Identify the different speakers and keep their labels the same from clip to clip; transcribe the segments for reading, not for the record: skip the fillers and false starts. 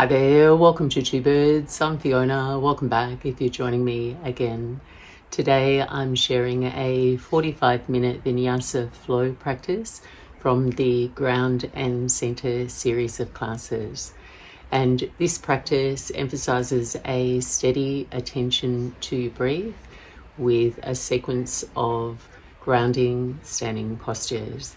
Speaker 1: Hi there, welcome to Two Birds. I'm Fiona. Welcome back if you're joining me again. Today I'm sharing a 45-minute vinyasa flow practice from the Ground and Center series of classes. And this practice emphasizes a steady attention to breathe with a sequence of grounding standing postures.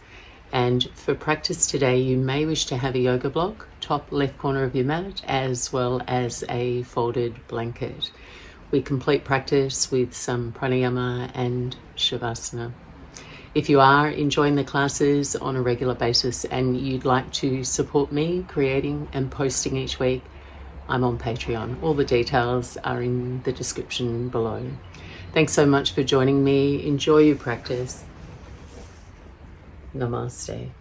Speaker 1: And for practice today, you may wish to have a yoga block, top left corner of your mat, as well as a folded blanket. We complete practice with some pranayama and Shavasana. If you are enjoying the classes on a regular basis and you'd like to support me creating and posting each week, I'm on Patreon. All the details are in the description below. Thanks so much for joining me. Enjoy your practice. Namaste.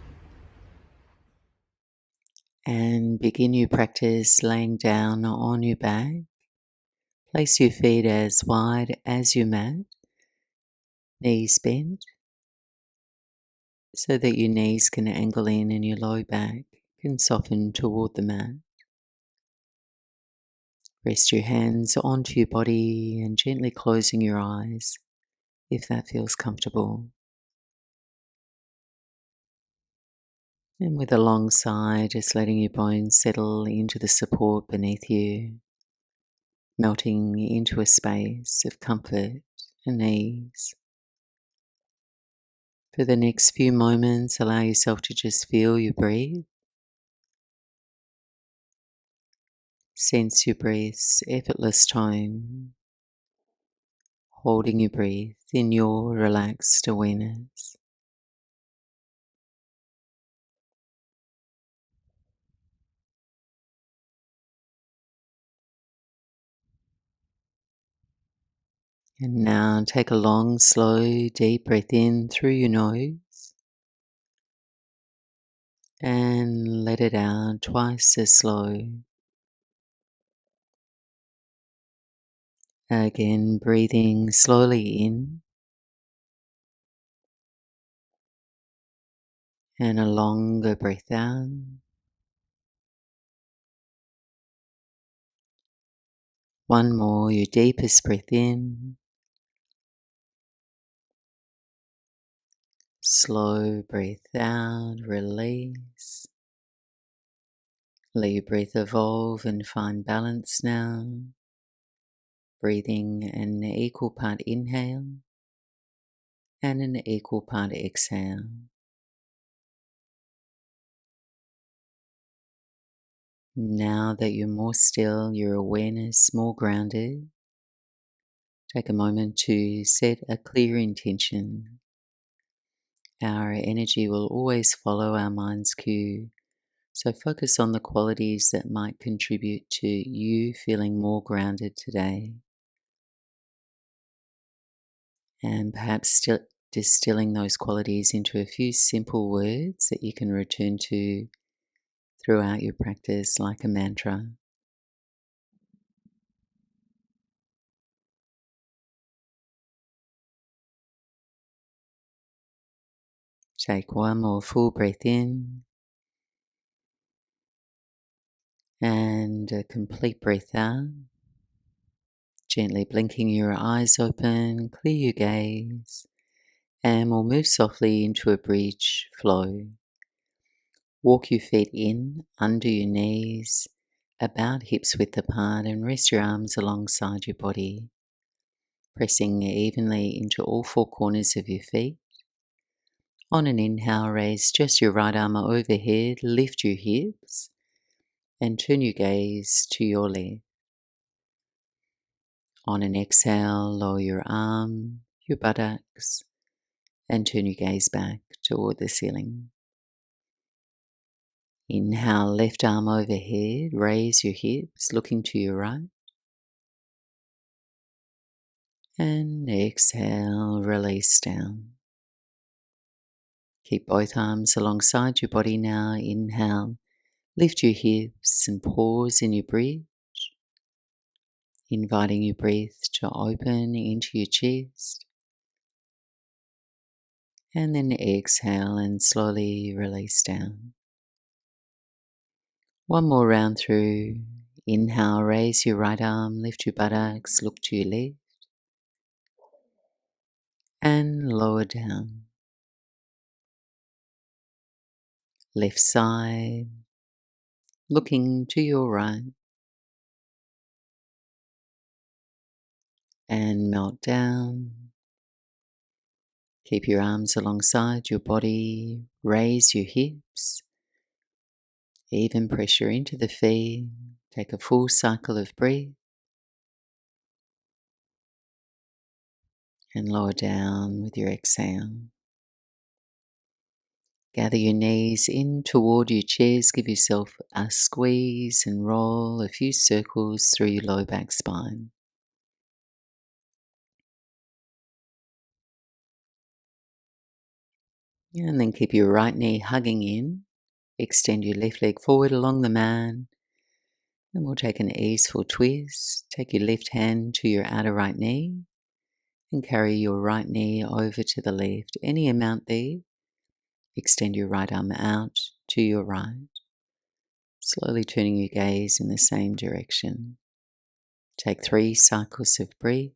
Speaker 1: And begin your practice laying down on your back. Place your feet as wide as your mat, knees bent, so that your knees can angle in and your low back can soften toward the mat. Rest your hands onto your body and gently closing your eyes if that feels comfortable. And with a long sigh, just letting your bones settle into the support beneath you, melting into a space of comfort and ease. For the next few moments, allow yourself to just feel your breath. Sense your breath's effortless tone, holding your breath in your relaxed awareness. And now take a long, slow, deep breath in through your nose and let it out twice as slow. Again, breathing slowly in and a longer breath out. One more, your deepest breath in. Slow breath out, release. Let your breath evolve and find balance now. Breathing an equal part inhale and an equal part exhale. Now that you're more still, your awareness more grounded, take a moment to set a clear intention. Our energy will always follow our mind's cue, so focus on the qualities that might contribute to you feeling more grounded today. And perhaps distilling those qualities into a few simple words that you can return to throughout your practice like a mantra. Take one more full breath in and a complete breath out. Gently blinking your eyes open, clear your gaze, and we'll move softly into a bridge flow. Walk your feet in, under your knees, about hips width apart, and rest your arms alongside your body, pressing evenly into all four corners of your feet. On an inhale, raise just your right arm overhead, lift your hips, and turn your gaze to your left. On an exhale, lower your arm, your buttocks, and turn your gaze back toward the ceiling. Inhale, left arm overhead, raise your hips, looking to your right. And exhale, release down. Keep both arms alongside your body now. Inhale, lift your hips and pause in your bridge, inviting your breath to open into your chest. And then exhale and slowly release down.
Speaker 2: One more round through. Inhale, raise your right arm, lift your buttocks, look to your left, and lower down. Left side, looking to your right, and melt down. Keep your arms alongside your body, raise your hips, even pressure into the feet. Take a full cycle of breath and lower down with your exhale. Gather your knees in toward your chest, give yourself a squeeze and roll a few circles through your low back spine. And then keep your right knee hugging in. Extend your left leg forward along the mat. And we'll take an easeful twist. Take your left hand to your outer right knee and carry your right knee over to the left. Any amount there. Extend your right arm out to your right. Slowly turning your gaze in the same direction. Take 3 cycles of breath.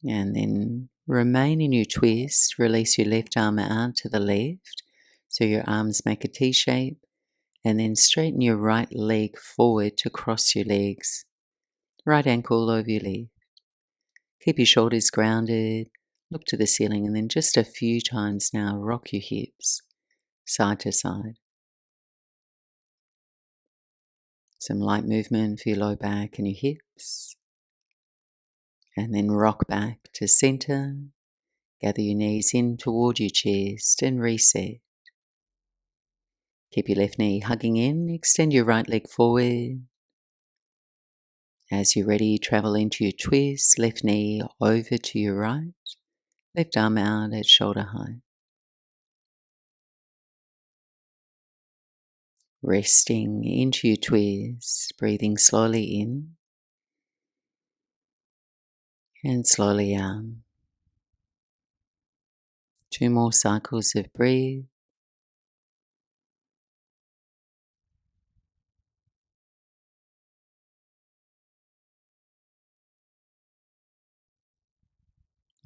Speaker 2: And then remain in your twist. Release your left arm out to the left so your arms make a T shape. And then straighten your right leg forward to cross your legs. Right ankle over your leg. Keep your shoulders grounded. Look to the ceiling, and then just a few times now rock your hips side to side. Some light movement for your low back and your hips. And then rock back to center. Gather your knees in toward your chest and reset. Keep your left knee hugging in. Extend your right leg forward. As you're ready, travel into your twist. Left knee over to your right. Left arm out at shoulder height. Resting into your twist. Breathing slowly in. And slowly out. 2 more cycles of breathe.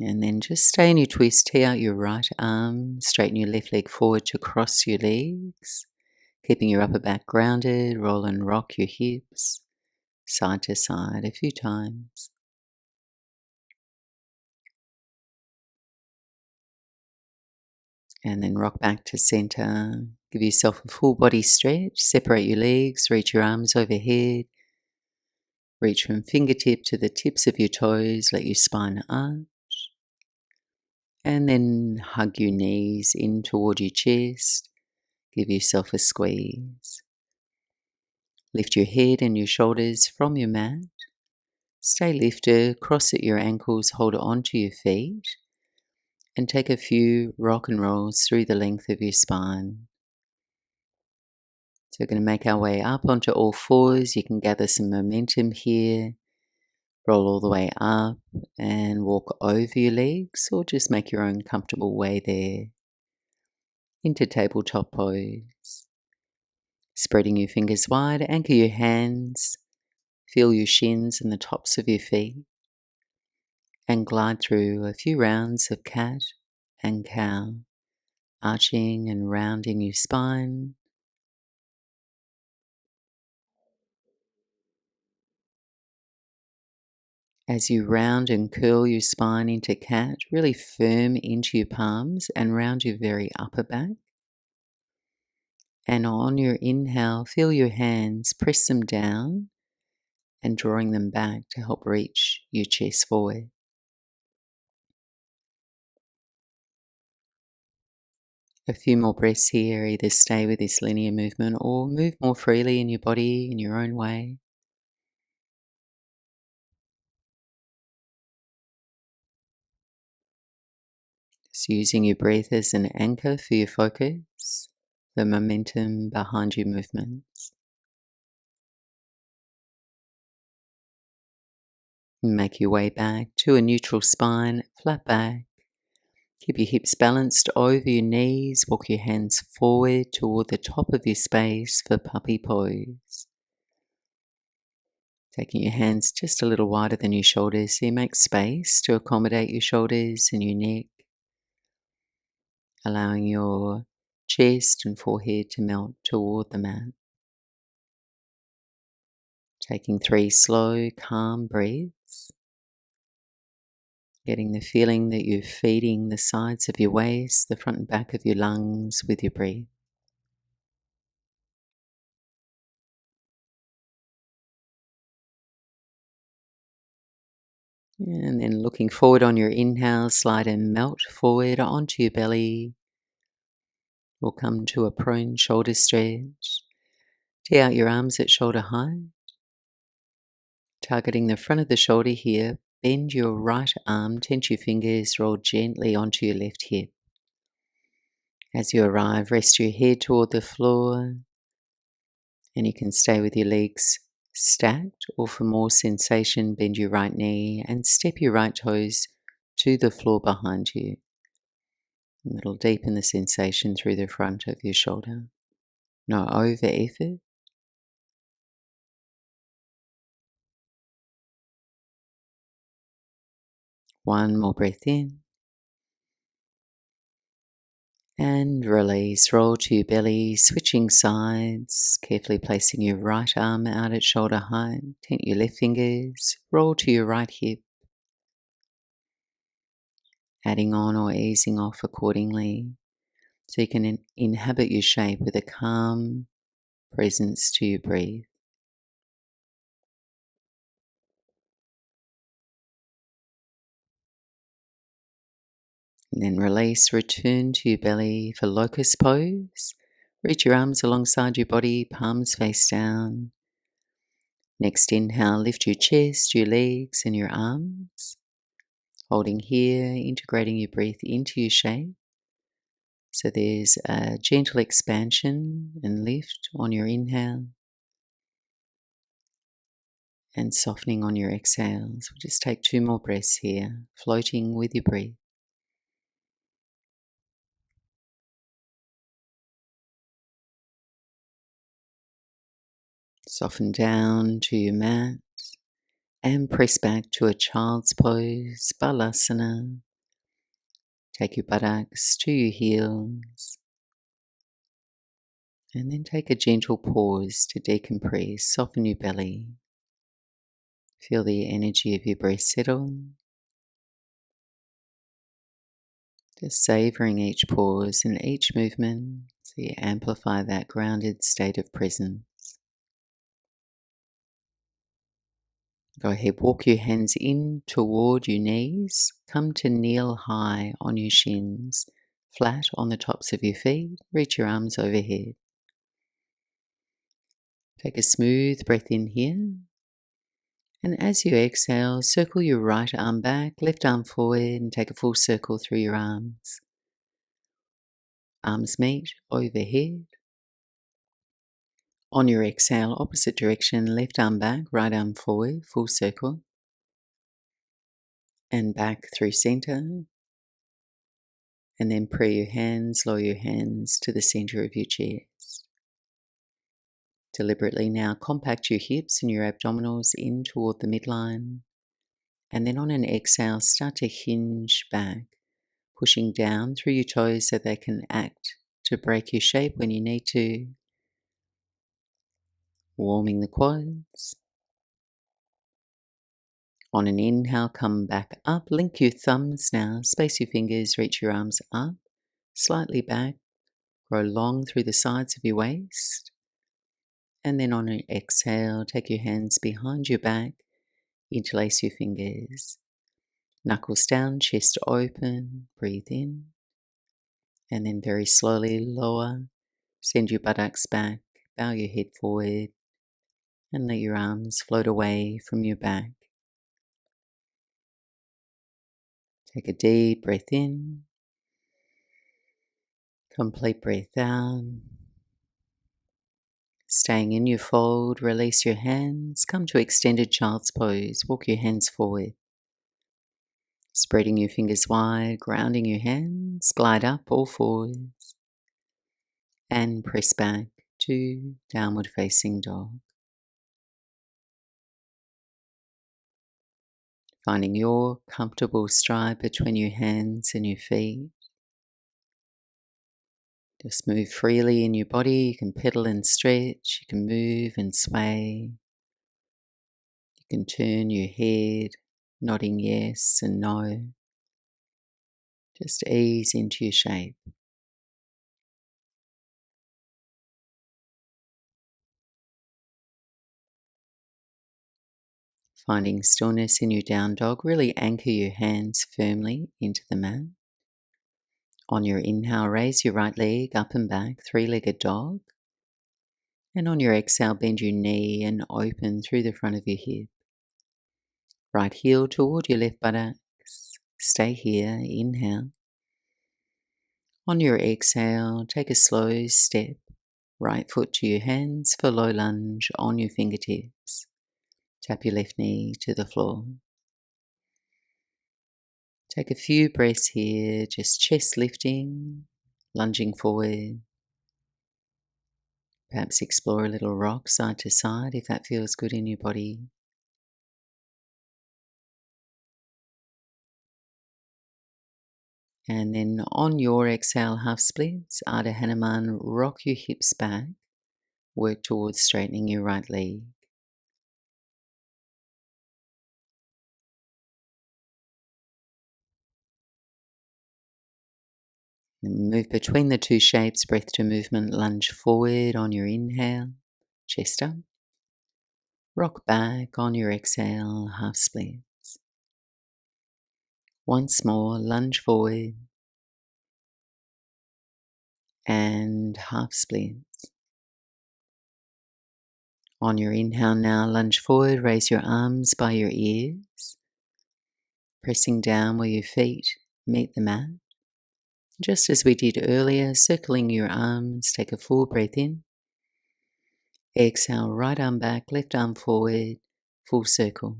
Speaker 2: And then just stay in your twist. Tee out your right arm. Straighten your left leg forward to cross your legs. Keeping your upper back grounded. Roll and rock your hips side to side a few times. And then rock back to center. Give yourself a full body stretch. Separate your legs. Reach your arms overhead. Reach from fingertip to the tips of your toes. Let your spine arch. And then hug your knees in toward your chest. Give yourself a squeeze. Lift your head and your shoulders from your mat. Stay lifted. Cross at your ankles. Hold onto your feet. And take a few rock and rolls through the length of your spine. So we're going to make our way up onto all fours. You can gather some momentum here. Roll all the way up and walk over your legs, or just make your own comfortable way there into tabletop pose. Spreading your fingers wide, anchor your hands, feel your shins and the tops of your feet, and glide through a few rounds of cat and cow, arching and rounding your spine. As you round and curl your spine into cat, really firm into your palms and round your very upper back. And on your inhale, feel your hands, press them down and drawing them back to help reach your chest forward. A few more breaths here, either stay with this linear movement or move more freely in your body in your own way. Just using your breath as an anchor for your focus, the momentum behind your movements. Make your way back to a neutral spine, flat back. Keep your hips balanced over your knees. Walk your hands forward toward the top of your space for puppy pose. Taking your hands just a little wider than your shoulders so you make space to accommodate your shoulders and your neck. Allowing your chest and forehead to melt toward the mat. Taking 3 slow, calm breaths. Getting the feeling that you're feeding the sides of your waist, the front and back of your lungs with your breath. And then looking forward on your inhale, slide and melt forward onto your belly. We'll come to a prone shoulder stretch. Tee out your arms at shoulder height. Targeting the front of the shoulder here, bend your right arm, tense your fingers, roll gently onto your left hip. As you arrive, rest your head toward the floor, and you can stay with your legs stacked, or for more sensation, bend your right knee and step your right toes to the floor behind you. And it'll deepen the sensation through the front of your shoulder. No over effort. One more breath in. And release, roll to your belly, switching sides, carefully placing your right arm out at shoulder height, tent your left fingers, roll to your right hip, adding on or easing off accordingly, so you can inhabit your shape with a calm presence to your breath. And then release, return to your belly for Locust Pose. Reach your arms alongside your body, palms face down. Next inhale, lift your chest, your legs and your arms. Holding here, integrating your breath into your shape. So there's a gentle expansion and lift on your inhale and softening on your exhales. We'll just take 2 more breaths here, floating with your breath. Soften down to your mat and press back to a child's pose, Balasana. Take your buttocks to your heels and then take a gentle pause to decompress, soften your belly. Feel the energy of your breath settle. Just savouring each pause and each movement so you amplify that grounded state of presence. Go ahead, walk your hands in toward your knees. Come to kneel high on your shins, flat on the tops of your feet. Reach your arms overhead. Take a smooth breath in here. And as you exhale, circle your right arm back, left arm forward, and take a full circle through your arms. Arms meet overhead. On your exhale, opposite direction, left arm back, right arm forward, full circle. And back through center. And then pray your hands, lower your hands to the center of your chest. Deliberately now compact your hips and your abdominals in toward the midline. And then on an exhale, start to hinge back, pushing down through your toes so they can act to break your shape when you need to. Warming the quads. On an inhale, come back up. Link your thumbs now. Space your fingers, reach your arms up, slightly back. Grow long through the sides of your waist. And then on an exhale, take your hands behind your back. Interlace your fingers. Knuckles down, chest open. Breathe in. And then very slowly lower. Send your buttocks back. Bow your head forward. And let your arms float away from your back. Take a deep breath in. Complete breath out. Staying in your fold, release your hands, come to extended child's pose, walk your hands forward. Spreading your fingers wide, grounding your hands, glide up all fours, and press back to downward facing dog. Finding your comfortable stride between your hands and your feet. Just move freely in your body. You can pedal and stretch, you can move and sway. You can turn your head, nodding yes and no. Just ease into your shape. Finding stillness in your down dog, really anchor your hands firmly into the mat. On your inhale, raise your right leg up and back, three-legged dog. And on your exhale, bend your knee and open through the front of your hip. Right heel toward your left buttocks. Stay here, inhale. On your exhale, take a slow step. Right foot to your hands for low lunge on your fingertips. Tap your left knee to the floor. Take a few breaths here, just chest lifting, lunging forward. Perhaps explore a little rock side to side if that feels good in your body. And then on your exhale, half splits, Ardha Hanuman, rock your hips back, work towards straightening your right leg. And move between the two shapes, breath to movement, lunge forward on your inhale, chest up. Rock back on your exhale, half splits. Once more, lunge forward and half splits. On your inhale now, lunge forward, raise your arms by your ears, pressing down where your feet meet the mat. Just as we did earlier, circling your arms, take a full breath in. Exhale, right arm back, left arm forward, full circle.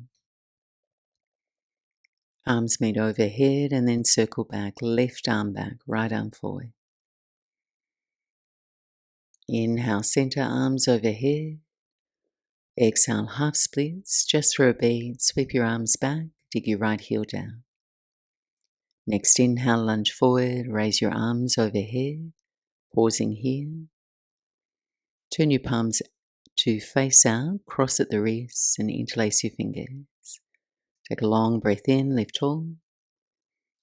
Speaker 2: Arms meet overhead and then circle back, left arm back, right arm forward. Inhale, center arms overhead. Exhale, half splits, just for a beat, sweep your arms back, dig your right heel down. Next inhale, lunge forward, raise your arms overhead, pausing here. Turn your palms to face out, cross at the wrists and interlace your fingers. Take a long breath in, lift tall,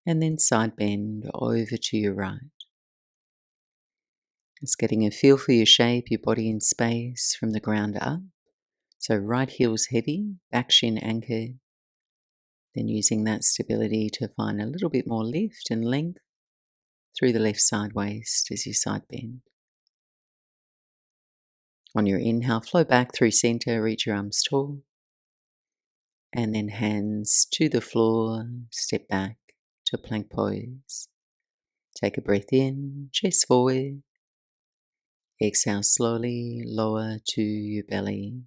Speaker 2: and then side bend over to your right. It's getting a feel for your shape, your body in space from the ground up. So right heel's heavy, back shin anchored. Then using that stability to find a little bit more lift and length through the left side waist as you side bend. On your inhale, flow back through center, reach your arms tall. And then hands to the floor, step back to plank pose. Take a breath in, chest forward. Exhale slowly, lower to your belly.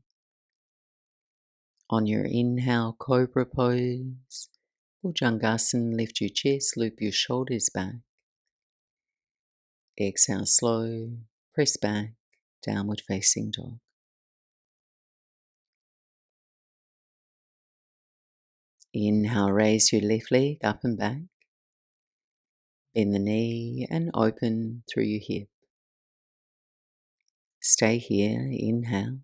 Speaker 2: On your inhale, cobra pose. Bhujangasana, lift your chest, loop your shoulders back. Exhale slow, press back, downward facing dog. Inhale, raise your left leg up and back. Bend the knee and open through your hip. Stay here, inhale.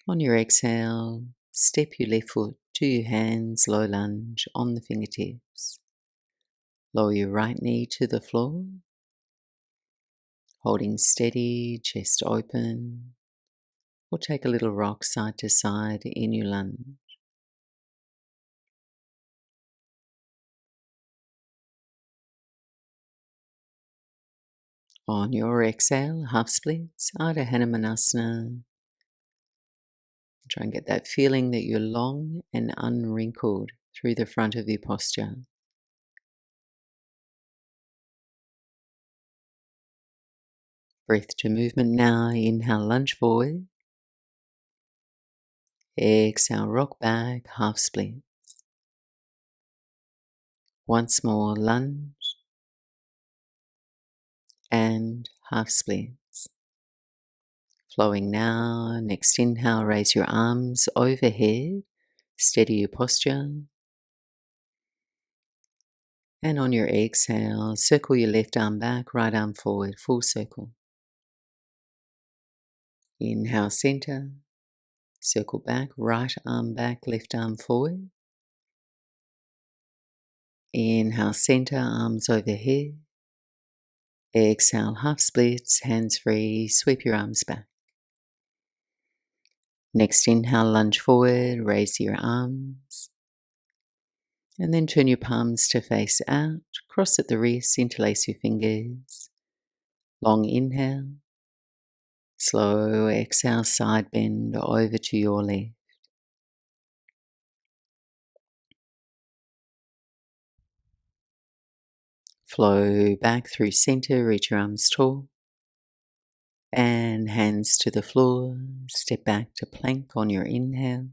Speaker 2: On your exhale, step your left foot to your hands, low lunge on the fingertips. Lower your right knee to the floor. Holding steady, chest open. Or take a little rock side to side in your lunge. On your exhale, half splits, Ardha Hanumanasana. Try and get that feeling that you're long and unwrinkled through the front of your posture. Breath to movement now. Inhale, lunge forward. Exhale, rock back, half split. Once more, lunge and half splits. Flowing now. Next inhale, raise your arms overhead. Steady your posture. And on your exhale, circle your left arm back, right arm forward, full circle. Inhale, center. Circle back, right arm back, left arm forward. Inhale, center, arms overhead. Exhale, half splits, hands free, sweep your arms back. Next inhale, lunge forward, raise your arms. And then turn your palms to face out, cross at the wrists, interlace your fingers. Long inhale. Slow exhale, side bend over to your left. Flow back through center, reach your arms tall. And hands to the floor, step back to plank on your inhale.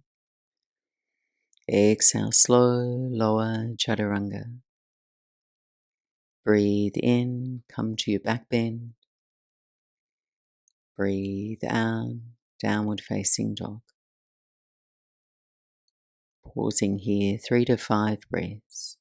Speaker 2: Exhale, slow, lower chaturanga. Breathe in, come to your back bend. Breathe out, downward facing dog. Pausing here, 3 to 5 breaths.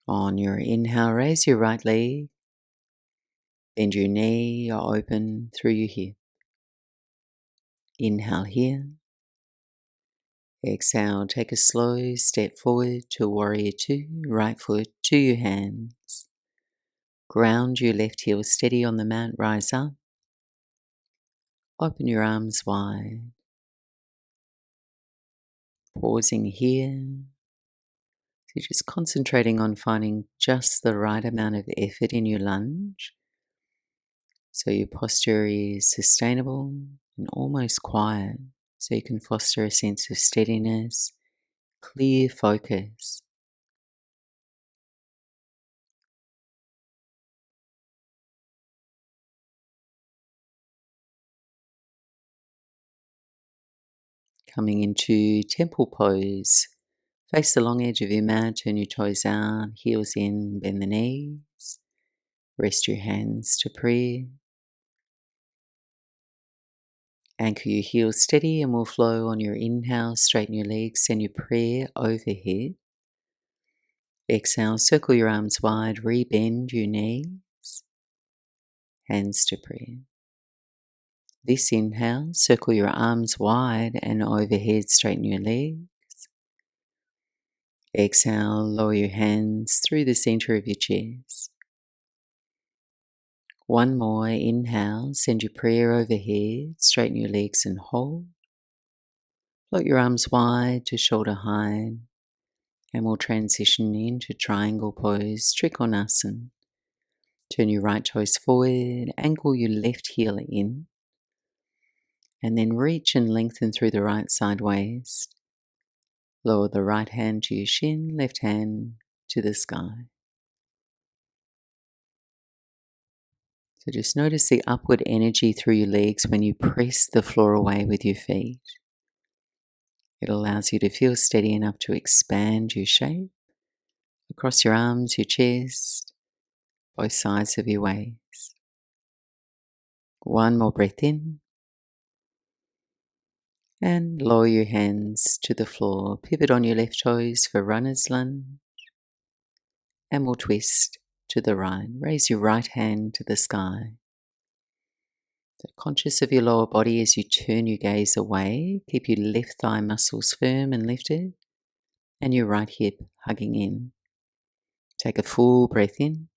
Speaker 2: On your inhale, raise your right leg. Bend your knee or open through your hip. Inhale here. Exhale, take a slow step forward to warrior two, right foot to your hands. Ground your left heel steady on the mat, rise up. Open your arms wide. Pausing here. So just concentrating on finding just the right amount of effort in your lunge. So your posture is sustainable and almost quiet. So you can foster a sense of steadiness, clear focus. Coming into temple pose. Face the long edge of your mat, turn your toes out, heels in, bend the knees. Rest your hands to prayer. Anchor your heels steady and will flow on your inhale. Straighten your legs, send your prayer overhead. Exhale, circle your arms wide, rebend your knees. Hands to prayer. This inhale, circle your arms wide and overhead, straighten your legs. Exhale, lower your hands through the center of your chest. One more, inhale, send your prayer overhead, straighten your legs and hold. Float your arms wide to shoulder height, and we'll transition into triangle pose, Trikonasana. Turn your right toes forward, angle your left heel in, and then reach and lengthen through the right side waist. Lower the right hand to your shin, left hand to the sky. So just notice the upward energy through your legs when you press the floor away with your feet. It allows you to feel steady enough to expand your shape across your arms, your chest, both sides of your waist. One more breath in. And lower your hands to the floor. Pivot on your left toes for runner's lunge. And we'll twist to the right. Raise your right hand to the sky. So conscious of your lower body as you turn your gaze away. Keep your left thigh muscles firm and lifted. And your right hip hugging in. Take a full breath in.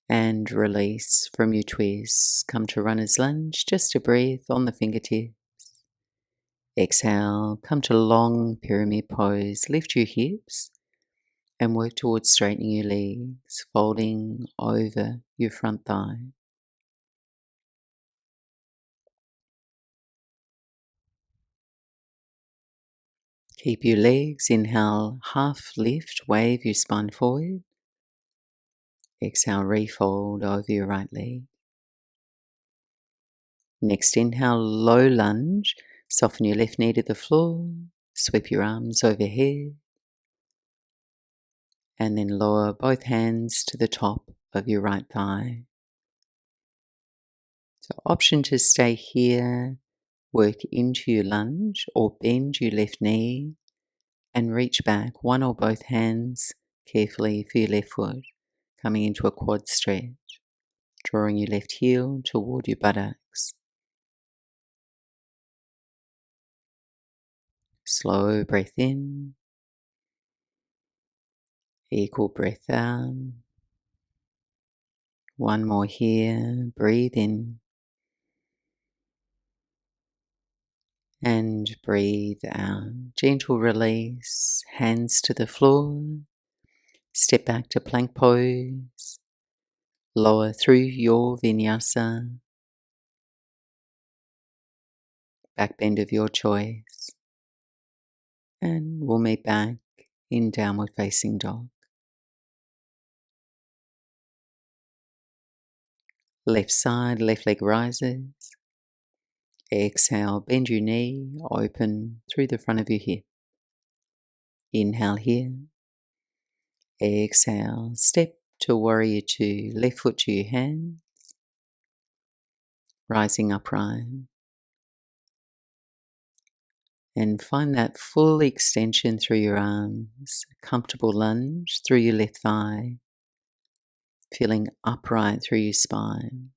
Speaker 2: And release from your twist. Come to runner's lunge. Just a breath on the fingertips. Exhale, come to long pyramid pose. Lift your hips and work towards straightening your legs, folding over your front thigh. Keep your legs. Inhale, half lift, wave your spine forward. Exhale, refold over your right leg. Next inhale, low lunge. Soften your left knee to the floor. Sweep your arms overhead. And then lower both hands to the top of your right thigh. So option to stay here, work into your lunge, or bend your left knee and reach back, one or both hands carefully for your left foot, coming into a quad stretch, drawing your left heel toward your buttocks. Slow breath in, equal breath out. One more here, breathe in and breathe out. Gentle release, hands to the floor, step back to plank pose, lower through your vinyasa, back bend of your choice, and we'll meet back in downward facing dog. Left side, left leg rises. Exhale, bend your knee, open through the front of your hip. Inhale here. Exhale, step to warrior two, left foot to your hand, rising upright. And find that full extension through your arms, comfortable lunge through your left thigh, feeling upright through your spine.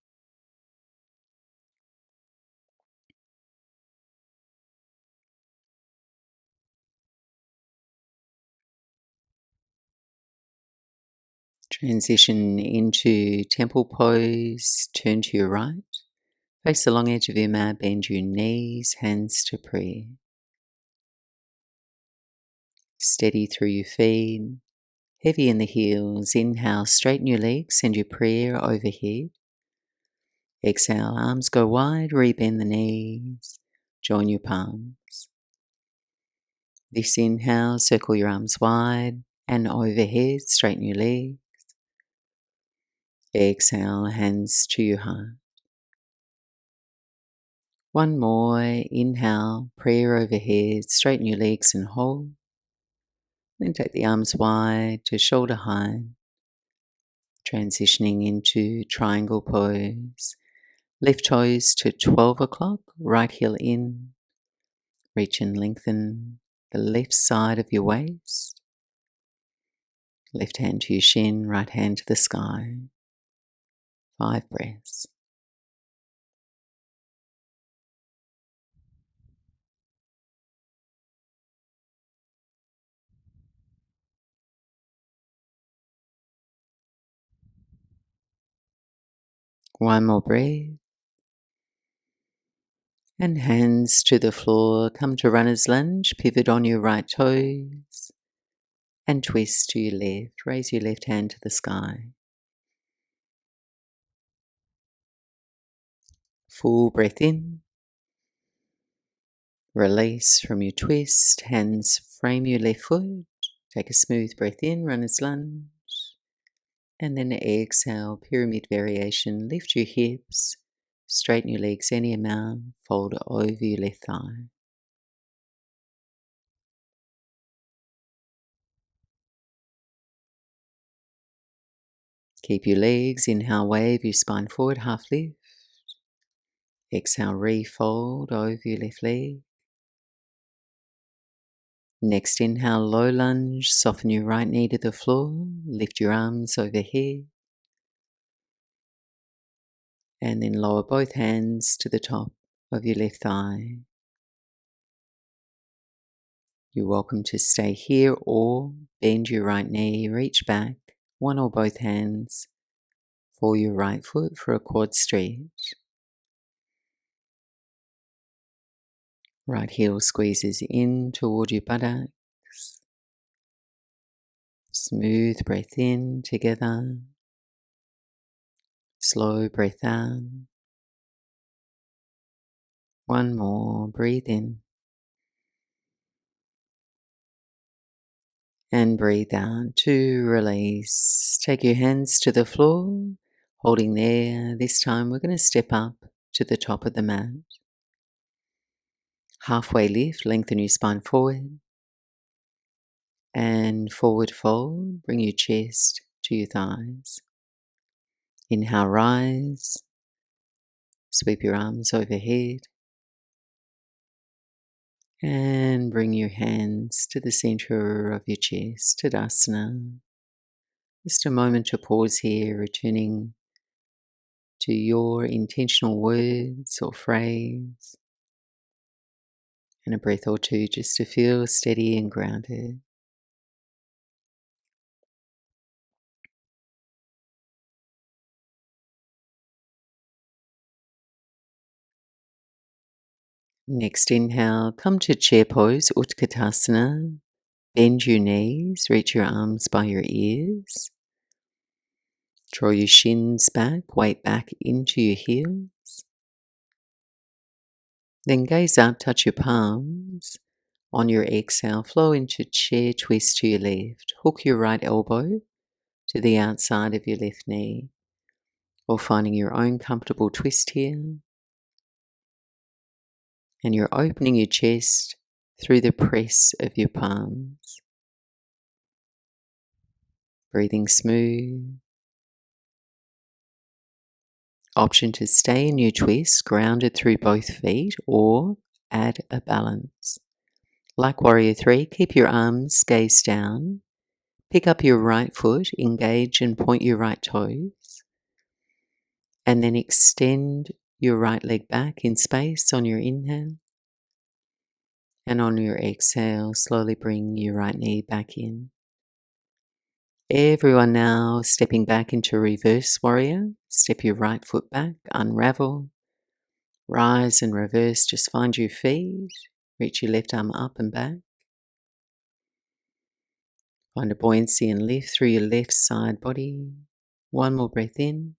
Speaker 2: Transition into temple pose, turn to your right, face the long edge of your mat, bend your knees, hands to prayer. Steady through your feet, heavy in the heels. Inhale, straighten your legs, send your prayer overhead. Exhale, arms go wide, rebend the knees, join your palms. This inhale, circle your arms wide and overhead, straighten your legs. Exhale, hands to your heart. One more, inhale, prayer overhead, straighten your legs and hold. Then take the arms wide to shoulder height, transitioning into triangle pose. Left toes to 12 o'clock, right heel in. Reach and lengthen the left side of your waist. Left hand to your shin, right hand to the sky. 5 breaths. One more breath. And hands to the floor. Come to runner's lunge. Pivot on your right toes. And twist to your left. Raise your left hand to the sky. Full breath in. Release from your twist. Hands frame your left foot. Take a smooth breath in. Runner's lunge. And then exhale, pyramid variation. Lift your hips, straighten your legs any amount, fold over your left thigh. Keep your legs, inhale, wave your spine forward, half lift. Exhale, refold over your left leg. Next inhale, low lunge, soften your right knee to the floor, lift your arms overhead. And then lower both hands to the top of your left thigh. You're welcome to stay here or bend your right knee, reach back, one or both hands for your right foot for a quad stretch. Right heel squeezes in toward your buttocks. Smooth breath in together. Slow breath out. One more, breathe in. And breathe out to release. Take your hands to the floor, holding there. This time we're going to step up to the top of the mat. Halfway lift, lengthen your spine forward. And forward fold, bring your chest to your thighs. Inhale, rise. Sweep your arms overhead. And bring your hands to the center of your chest, Tadasana. Just a moment to pause here, returning to your intentional words or phrase, and a breath or two just to feel steady and grounded. Next inhale, come to chair pose, Utkatasana. Bend your knees, reach your arms by your ears. Draw your shins back, weight back into your heels. Then gaze up, touch your palms. On your exhale, flow into chair twist to your left. Hook your right elbow to the outside of your left knee, or finding your own comfortable twist here. And you're opening your chest through the press of your palms. Breathing smooth. Option to stay in your twist, grounded through both feet, or add a balance. Like Warrior 3, keep your arms gaze down. Pick up your right foot, engage and point your right toes. And then extend your right leg back in space on your inhale. And on your exhale, slowly bring your right knee back in. Everyone now stepping back into reverse warrior. Step your right foot back, unravel, rise and reverse. Just find your feet. Reach your left arm up and back. Find a buoyancy and lift through your left side body. One more breath in.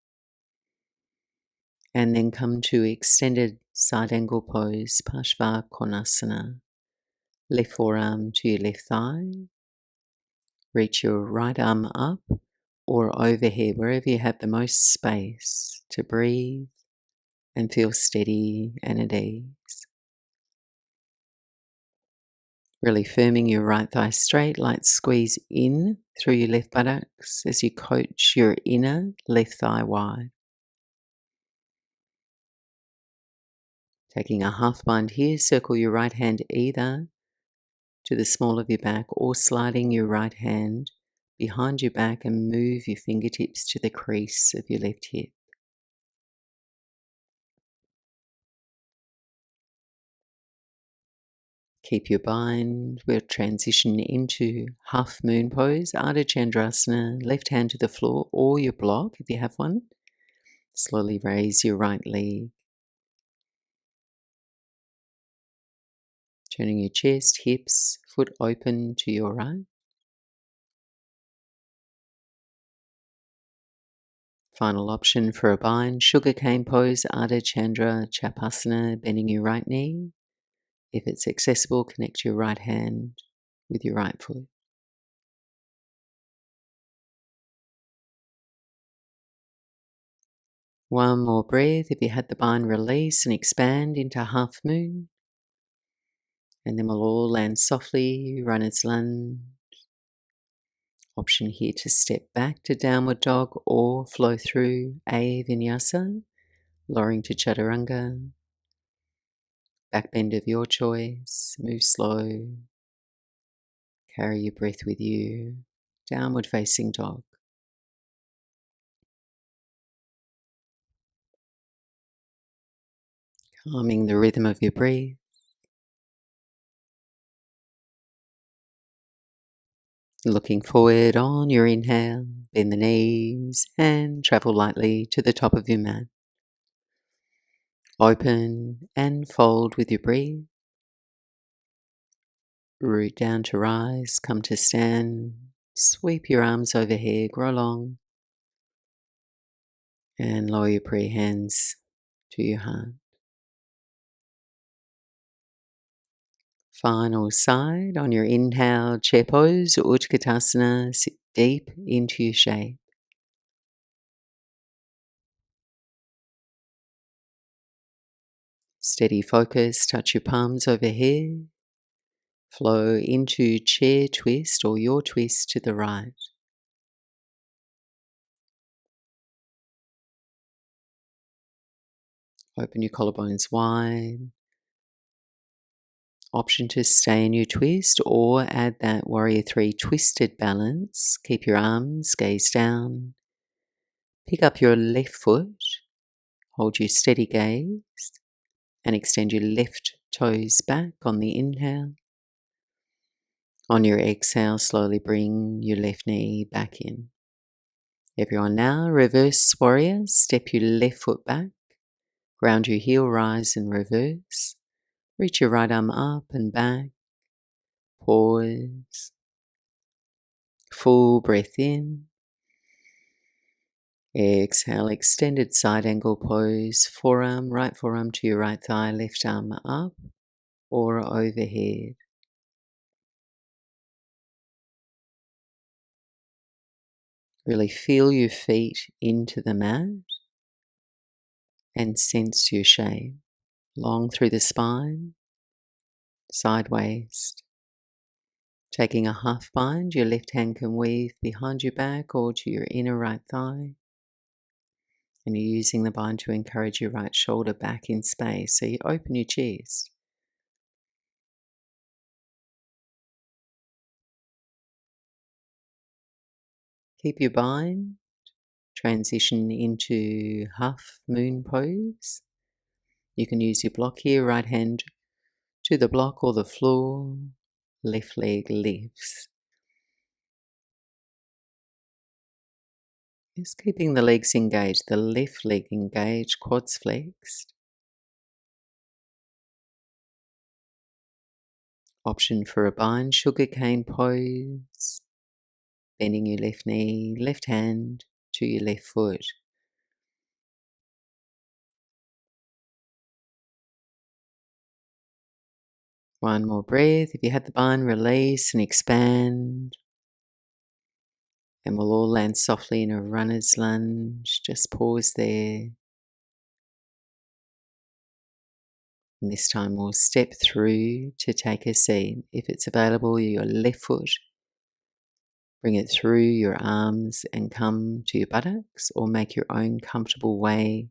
Speaker 2: And then come to extended side angle pose, Parshva Konasana. Left forearm to your left thigh. Reach your right arm up or overhead, wherever you have the most space to breathe and feel steady and at ease. Really firming your right thigh straight, light squeeze in through your left buttocks as you coach your inner left thigh wide. Taking a half bind here, circle your right hand either to the small of your back or sliding your right hand behind your back and move your fingertips to the crease of your left hip. Keep your bind. We'll transition into half moon pose, Ardha Chandrasana, left hand to the floor or your block if you have one. Slowly raise your right leg. Turning your chest, hips, foot open to your right. Final option for a bind, sugarcane pose, Ardha Chandra Chapasana, bending your right knee. If it's accessible, connect your right hand with your right foot. One more breath. If you had the bind, release and expand into half moon. And then we'll all land softly, runners lunge. Option here to step back to downward dog or flow through a vinyasa, lowering to chaturanga. Back bend of your choice. Move slow. Carry your breath with you. Downward facing dog. Calming the rhythm of your breath. Looking forward on your inhale, bend the knees and travel lightly to the top of your mat. Open and fold with your breath. Root down to rise, come to stand. Sweep your arms overhead, grow long. And lower your prayer hands to your heart. Final side. On your inhale, chair pose, Utkatasana, sit deep into your shape. Steady focus, touch your palms overhead. Flow into chair twist or your twist to the right. Open your collarbones wide. Option to stay in your twist or add that warrior three twisted balance. Keep your arms, gaze down. Pick up your left foot. Hold your steady gaze and extend your left toes back on the inhale. On your exhale, slowly bring your left knee back in. Everyone now, reverse warrior. Step your left foot back. Ground your heel, rise and reverse. Reach your right arm up and back. Pause. Full breath in. Exhale, extended side angle pose. Forearm, right forearm to your right thigh, left arm up or overhead. Really feel your feet into the mat and sense your shape. Long through the spine, sideways. Taking a half bind, your left hand can weave behind your back or to your inner right thigh. And you're using the bind to encourage your right shoulder back in space. So you open your chest. Keep your bind. Transition into half moon pose. You can use your block here, right hand to the block or the floor. Left leg lifts. Just keeping the legs engaged, the left leg engaged, quads flexed. Option for a bind, sugarcane pose. Bending your left knee, left hand to your left foot. One more breath. If you had the bind, release and expand. And we'll all land softly in a runner's lunge. Just pause there. And this time we'll step through to take a seat. If it's available, your left foot, bring it through your arms and come to your buttocks, or make your own comfortable way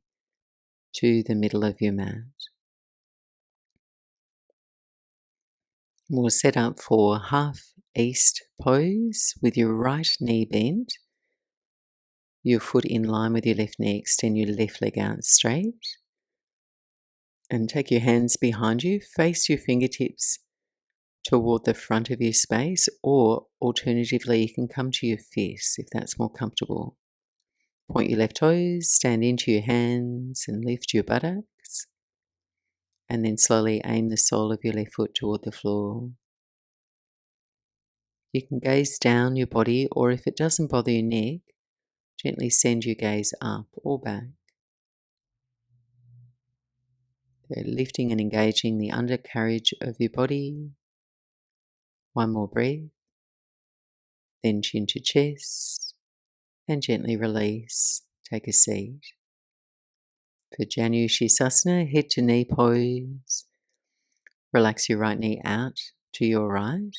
Speaker 2: to the middle of your mat. We'll set up for half east pose with your right knee bent, your foot in line with your left knee, extend your left leg out straight, and take your hands behind you, face your fingertips toward the front of your space, or alternatively you can come to your fists if that's more comfortable. Point your left toes, stand into your hands and lift your buttocks, and then slowly aim the sole of your left foot toward the floor. You can gaze down your body, or if it doesn't bother your neck, gently send your gaze up or back. So lifting and engaging the undercarriage of your body. One more breath. Then chin to chest and gently release. Take a seat. For Janu Shisasana, head to knee pose. Relax your right knee out to your right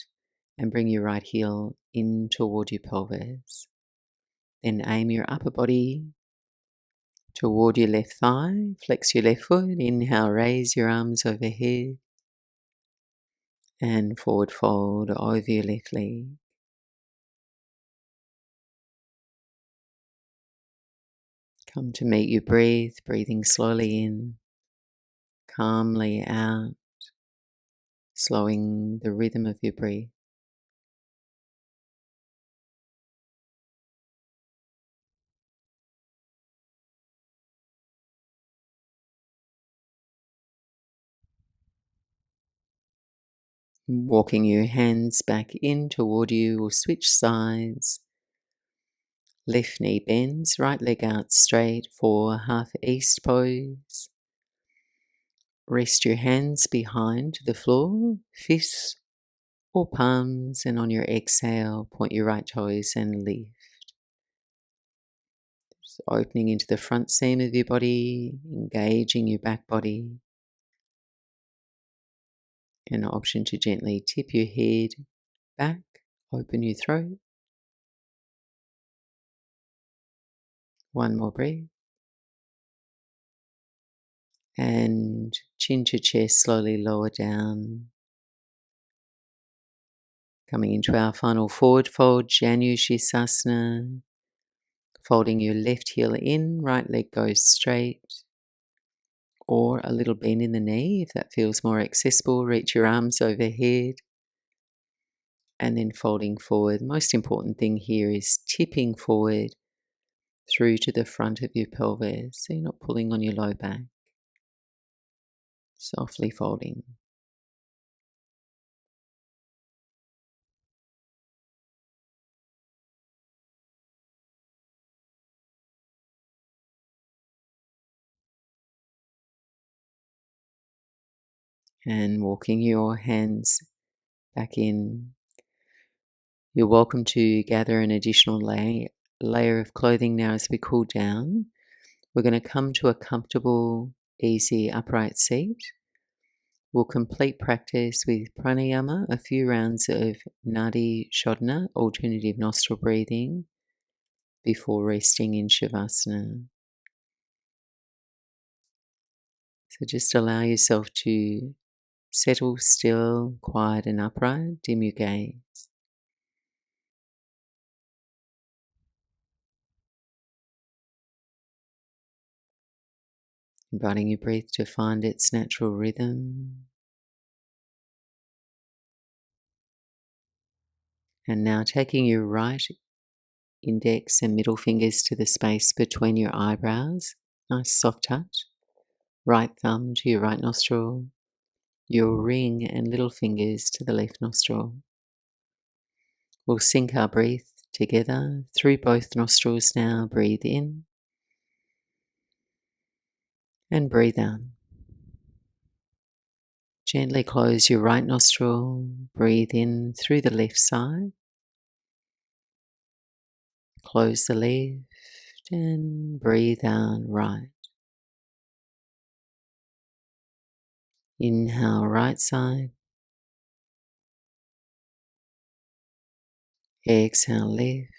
Speaker 2: and bring your right heel in toward your pelvis. Then aim your upper body toward your left thigh. Flex your left foot. Inhale, raise your arms overhead. And forward fold over your left leg. Come to meet your breath, breathing slowly in, calmly out, slowing the rhythm of your breath. Walking your hands back in toward you, or switch sides. Left knee bends, right leg out straight for half east pose. Rest your hands behind the floor, fists or palms, and on your exhale, point your right toes and lift. Just opening into the front seam of your body, engaging your back body. An option to gently tip your head back, open your throat. One more breath. And chin to chest, slowly lower down. Coming into our final forward fold, Janu Shavasana. Folding your left heel in, right leg goes straight. Or a little bend in the knee if that feels more accessible. Reach your arms overhead. And then folding forward. Most important thing here is tipping forward through to the front of your pelvis, so you're not pulling on your low back. Softly folding. And walking your hands back in. You're welcome to gather an additional layer of clothing now as we cool down. We're going to come to a comfortable, easy upright seat. We'll complete practice with Pranayama, a few rounds of Nadi Shodhana, alternative nostril breathing, before resting in Shavasana. So just allow yourself to settle still, quiet and upright. Dim your gaze. Inviting your breath to find its natural rhythm. And now taking your right index and middle fingers to the space between your eyebrows. Nice soft touch. Right thumb to your right nostril. Your ring and little fingers to the left nostril. We'll sync our breath together through both nostrils now. Breathe in and breathe out. Gently close your right nostril. Breathe in through the left side. Close the left and breathe out right. Inhale right side. Exhale left.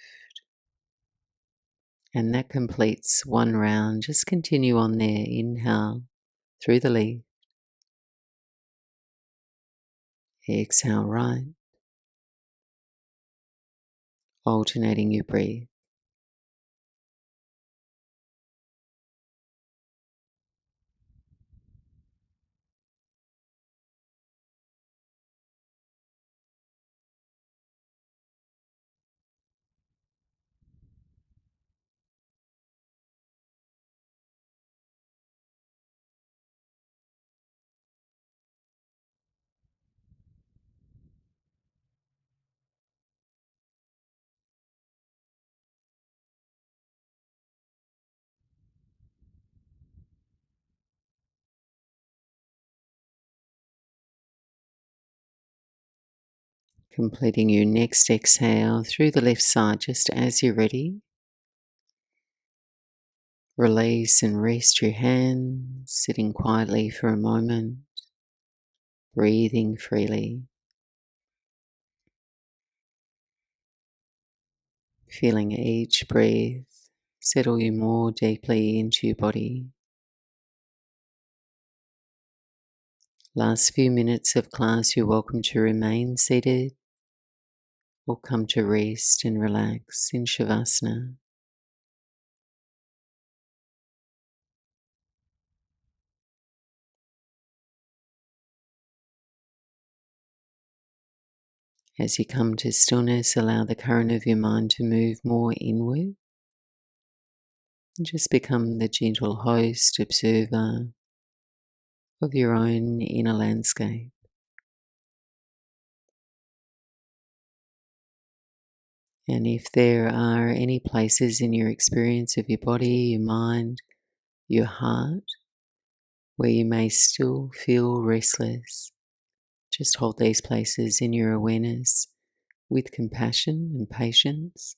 Speaker 2: And that completes one round. Just continue on there. Inhale through the left. Exhale right. Alternating your breath. Completing your next exhale through the left side just as you're ready. Release and rest your hands, sitting quietly for a moment, breathing freely. Feeling each breath settle you more deeply into your body. Last few minutes of class, you're welcome to remain seated or come to rest and relax in Shavasana. As you come to stillness, allow the current of your mind to move more inward. And just become the gentle host, observer of your own inner landscape. And if there are any places in your experience of your body, your mind, your heart, Where you may still feel restless, just hold these places in your awareness with compassion and patience,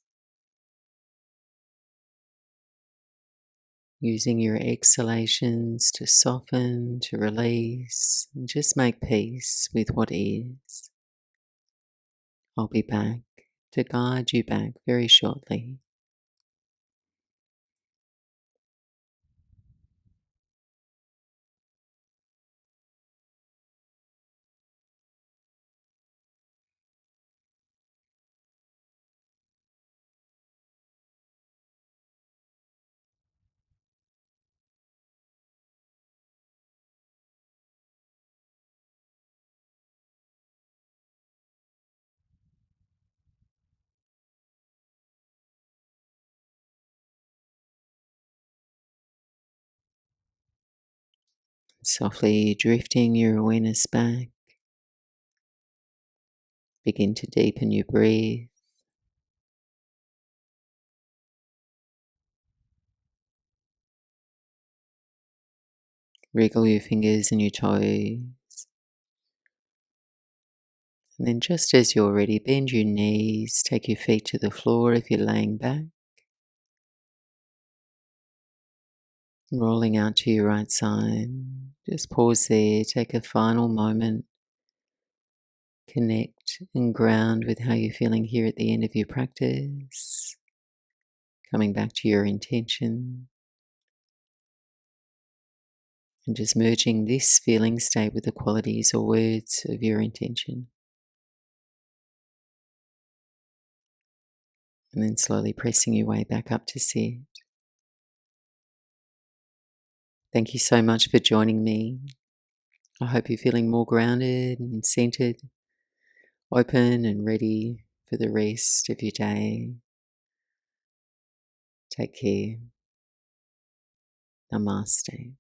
Speaker 2: using your exhalations to soften, to release, and just make peace with what is. I'll be back to guide you back very shortly. Softly drifting your awareness back, begin to deepen your breath. Wriggle your fingers and your toes. And then just as you're ready, bend your knees, take your feet to the floor if you're laying back. Rolling out to your right side. Just pause there, take a final moment. Connect and ground with how you're feeling here at the end of your practice. Coming back to your intention. And just merging this feeling state with the qualities or words of your intention. And then slowly pressing your way back up to sit. Thank you so much for joining me. I hope you're feeling more grounded and centered, open and ready for the rest of your day. Take care. Namaste.